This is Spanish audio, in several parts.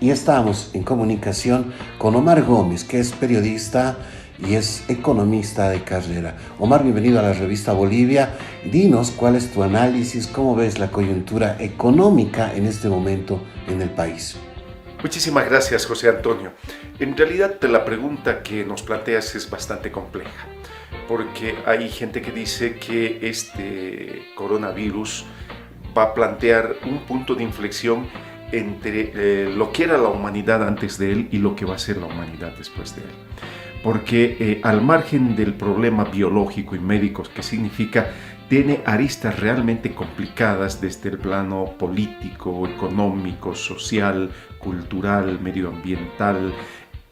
Y estamos en comunicación con Omar Gómez, que es periodista y es economista de carrera. Omar, bienvenido a la revista Bolivia. Dinos cuál es tu análisis, cómo ves la coyuntura económica en este momento en el país. Muchísimas gracias, José Antonio. En realidad, la pregunta que nos planteas es bastante compleja, porque hay gente que dice que este coronavirus va a plantear un punto de inflexión entre lo que era la humanidad antes de él y lo que va a ser la humanidad después de él. Porque al margen del problema biológico y médico que significa, tiene aristas realmente complicadas desde el plano político, económico, social, cultural, medioambiental,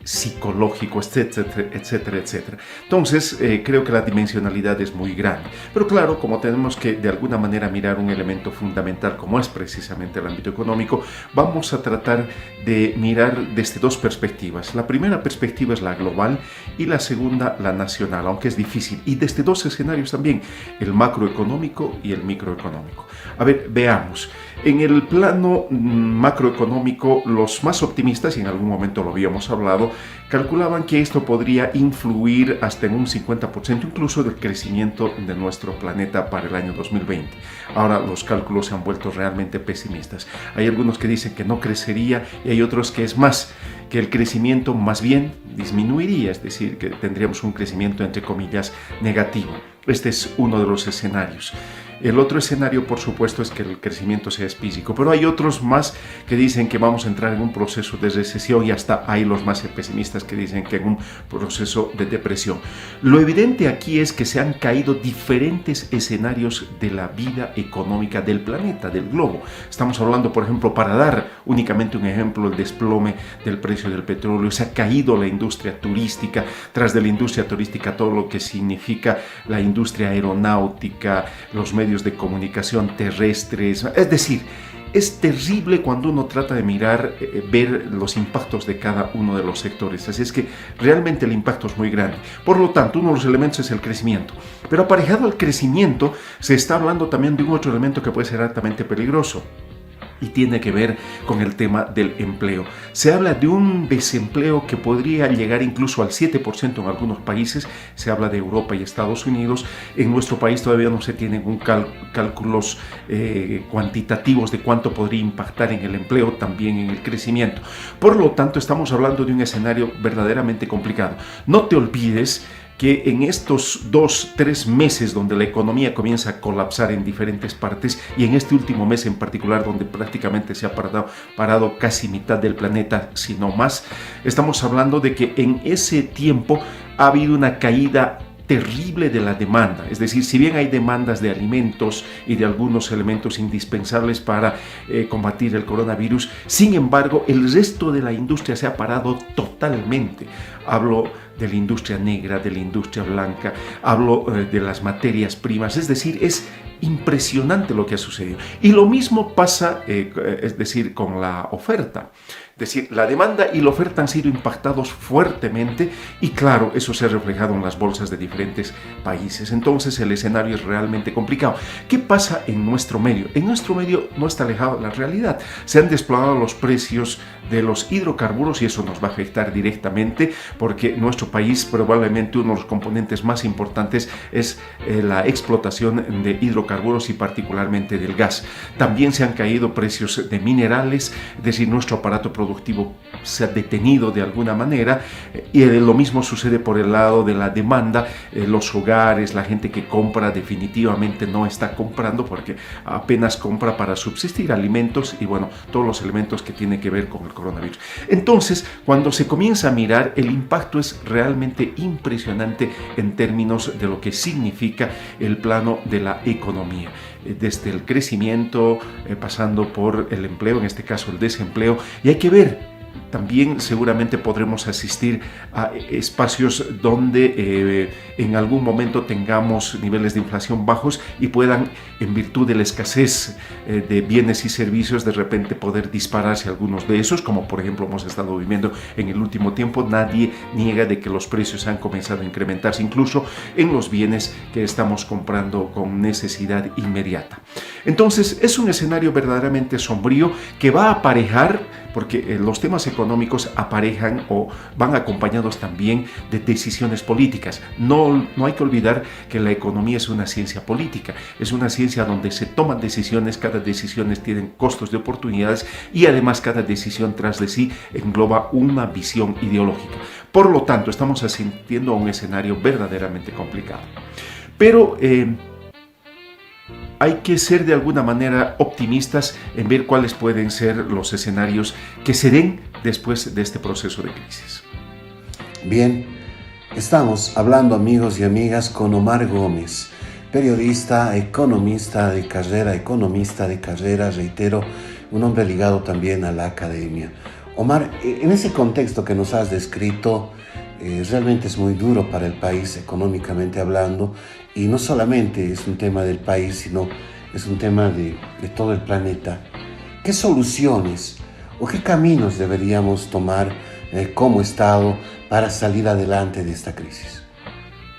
psicológico, etcétera, etcétera, etcétera. Entonces, creo que la dimensionalidad es muy grande. Pero claro, como tenemos que de alguna manera mirar un elemento fundamental como es precisamente el ámbito económico, vamos a tratar de mirar desde dos perspectivas. La primera perspectiva es la global y la segunda la nacional, aunque es difícil. Y desde dos escenarios también, el macroeconómico y el microeconómico. A ver, veamos. En el plano macroeconómico, los más optimistas, y en algún momento lo habíamos hablado, calculaban que esto podría influir hasta en un 50% incluso del crecimiento de nuestro planeta para el año 2020. Ahora los cálculos se han vuelto realmente pesimistas. Hay algunos que dicen que no crecería y hay otros que es más, que el crecimiento más bien disminuiría, es decir, que tendríamos un crecimiento entre comillas negativo. Este es uno de los escenarios. El otro escenario, por supuesto, es que el crecimiento sea físico, pero hay otros más que dicen que vamos a entrar en un proceso de recesión y hasta hay los más pesimistas que dicen que en un proceso de depresión. Lo evidente aquí es que se han caído diferentes escenarios de la vida económica del planeta, del globo. Estamos hablando, por ejemplo, para dar únicamente un ejemplo, el desplome del precio del petróleo. Se ha caído la industria turística, tras de la industria turística todo lo que significa la industria aeronáutica, los medios de comunicación terrestres, es decir, es terrible cuando uno trata de mirar, ver los impactos de cada uno de los sectores, así es que realmente el impacto es muy grande. Por lo tanto, uno de los elementos es el crecimiento, pero aparejado al crecimiento se está hablando también de un otro elemento que puede ser altamente peligroso, y tiene que ver con el tema del empleo. Se habla de un desempleo que podría llegar incluso al 7% en algunos países, se habla de Europa y Estados Unidos. En nuestro país todavía no se tienen cálculos cuantitativos de cuánto podría impactar en el empleo, también en el crecimiento. Por lo tanto, estamos hablando de un escenario verdaderamente complicado. No te olvides que en estos 2-3 meses donde la economía comienza a colapsar en diferentes partes, y en este último mes en particular donde prácticamente se ha parado casi mitad del planeta, si no más, estamos hablando de que en ese tiempo ha habido una caída terrible de la demanda. Es decir, si bien hay demandas de alimentos y de algunos elementos indispensables para combatir el coronavirus, sin embargo, el resto de la industria se ha parado totalmente. Hablo de la industria negra, de la industria blanca, hablo de las materias primas, es decir, es impresionante lo que ha sucedido. Y lo mismo pasa, es decir, con la oferta. Es decir, la demanda y la oferta han sido impactados fuertemente y claro, eso se ha reflejado en las bolsas de diferentes países. Entonces el escenario es realmente complicado. ¿Qué pasa en nuestro medio? En nuestro medio no está alejado de la realidad. Se han desplomado los precios de los hidrocarburos y eso nos va a afectar directamente porque nuestro país probablemente uno de los componentes más importantes es la explotación de hidrocarburos y particularmente del gas. También se han caído precios de minerales, es decir, nuestro aparato productivo se ha detenido de alguna manera y lo mismo sucede por el lado de la demanda. Los hogares, la gente que compra definitivamente no está comprando porque apenas compra para subsistir alimentos y bueno, todos los elementos que tienen que ver con el coronavirus. Entonces, cuando se comienza a mirar, el impacto es realmente impresionante en términos de lo que significa el plano de la economía. Desde el crecimiento, pasando por el empleo, en este caso el desempleo, y hay que ver También seguramente podremos asistir a espacios donde en algún momento tengamos niveles de inflación bajos y puedan, en virtud de la escasez de bienes y servicios, de repente poder dispararse algunos de esos, como por ejemplo hemos estado viviendo en el último tiempo. Nadie niega de que los precios han comenzado a incrementarse, incluso en los bienes que estamos comprando con necesidad inmediata. Entonces es un escenario verdaderamente sombrío que va a aparejar porque los temas económicos aparejan o van acompañados también de decisiones políticas. No hay que olvidar que la economía es una ciencia política, es una ciencia donde se toman decisiones, cada decisión tiene costos de oportunidades y además cada decisión tras de sí engloba una visión ideológica. Por lo tanto, estamos asistiendo a un escenario verdaderamente complicado. Pero hay que ser de alguna manera optimistas en ver cuáles pueden ser los escenarios que se den después de este proceso de crisis. Bien, estamos hablando, amigos y amigas, con Omar Gómez, periodista, economista de carrera, reitero, un hombre ligado también a la academia. Omar, en ese contexto que nos has descrito, realmente es muy duro para el país económicamente hablando, y no solamente es un tema del país, sino es un tema de todo el planeta. ¿Qué soluciones o qué caminos deberíamos tomar como Estado para salir adelante de esta crisis?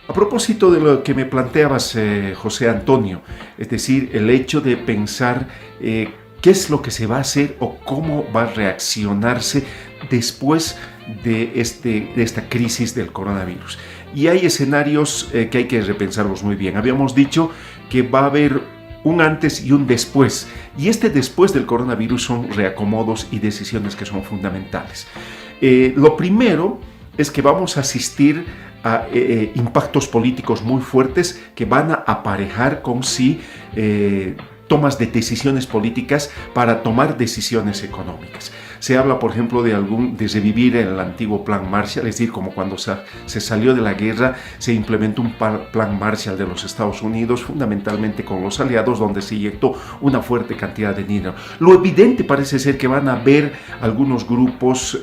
A propósito de lo que me planteabas, José Antonio, es decir, el hecho de pensar qué es lo que se va a hacer o cómo va a reaccionarse después de esta crisis del coronavirus. Y hay escenarios que hay que repensarlos muy bien. Habíamos dicho que va a haber un antes y un después. Y este después del coronavirus son reacomodos y decisiones que son fundamentales. Lo primero es que vamos a asistir a impactos políticos muy fuertes que van a aparejar con sí tomas de decisiones políticas para tomar decisiones económicas. Se habla, por ejemplo, de revivir el antiguo Plan Marshall, es decir, como cuando se salió de la guerra, se implementó un Plan Marshall de los Estados Unidos, fundamentalmente con los aliados, donde se inyectó una fuerte cantidad de dinero. Lo evidente parece ser que van a haber algunos grupos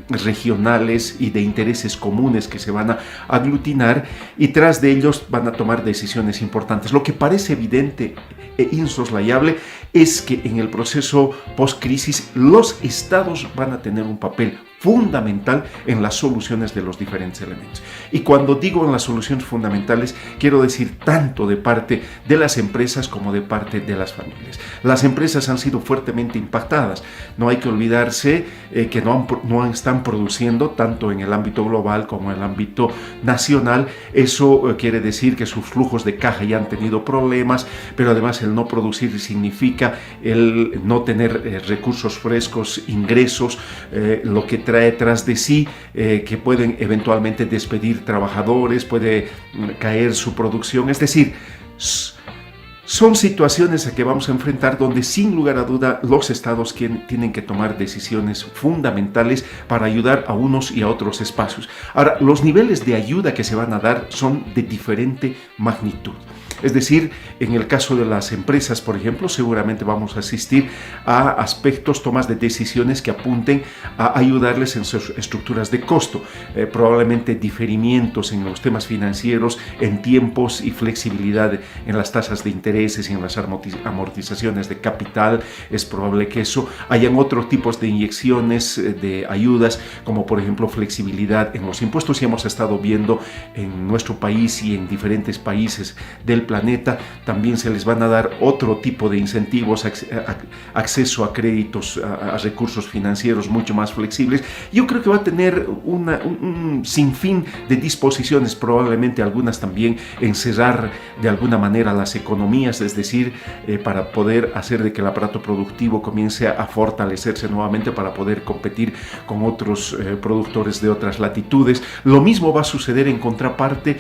regionales y de intereses comunes que se van a aglutinar y tras de ellos van a tomar decisiones importantes. Lo que parece evidente e insoslayable es que en el proceso post-crisis los estados van a tener un papel fundamental en las soluciones de los diferentes elementos. Y cuando digo en las soluciones fundamentales, quiero decir tanto de parte de las empresas como de parte de las familias. Las empresas han sido fuertemente impactadas. No hay que olvidarse que no están produciendo tanto en el ámbito global como en el ámbito nacional. Eso quiere decir que sus flujos de caja ya han tenido problemas, pero además el no producir significa el no tener recursos frescos, ingresos, lo que trae tras de sí que pueden eventualmente despedir trabajadores, puede caer su producción, es decir, son situaciones a que vamos a enfrentar donde sin lugar a duda los estados tienen que tomar decisiones fundamentales para ayudar a unos y a otros espacios. Ahora, los niveles de ayuda que se van a dar son de diferente magnitud. Es decir, en el caso de las empresas, por ejemplo, seguramente vamos a asistir a aspectos, tomas de decisiones que apunten a ayudarles en sus estructuras de costo, probablemente diferimientos en los temas financieros, en tiempos y flexibilidad en las tasas de intereses y en las amortizaciones de capital. Es probable que eso hayan otros tipos de inyecciones, de ayudas, como por ejemplo flexibilidad en los impuestos, y hemos estado viendo en nuestro país y en diferentes países del planeta, también se les van a dar otro tipo de incentivos, acceso a créditos, a recursos financieros mucho más flexibles. Yo creo que va a tener un sinfín de disposiciones, probablemente algunas también encerrar de alguna manera las economías, es decir, para poder hacer de que el aparato productivo comience a fortalecerse nuevamente para poder competir con otros productores de otras latitudes. Lo mismo va a suceder en contraparte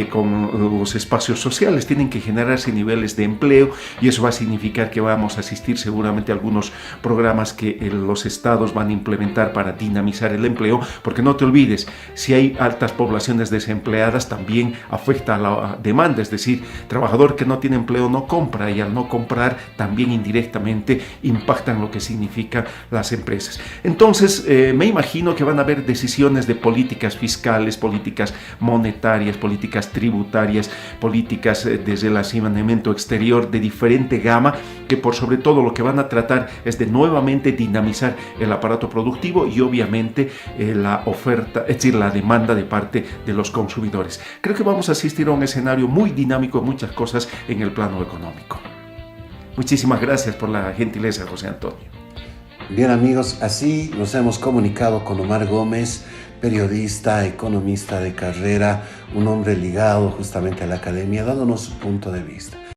con los espacios sociales. Tienen que generarse niveles de empleo y eso va a significar que vamos a asistir seguramente a algunos programas que los estados van a implementar para dinamizar el empleo, porque no te olvides, si hay altas poblaciones desempleadas también afecta a la demanda, es decir, trabajador que no tiene empleo no compra y al no comprar también indirectamente impactan lo que significan las empresas. Entonces me imagino que van a haber decisiones de políticas fiscales, políticas monetarias, políticas tributarias, políticas de relacionamiento exterior de diferente gama, que por sobre todo lo que van a tratar es de nuevamente dinamizar el aparato productivo y obviamente la oferta, es decir, la demanda de parte de los consumidores. Creo que vamos a asistir a un escenario muy dinámico en muchas cosas en el plano económico. Muchísimas gracias por la gentileza, José Antonio. Bien amigos, así nos hemos comunicado con Omar Gómez, periodista, economista de carrera, un hombre ligado justamente a la academia, dándonos su punto de vista.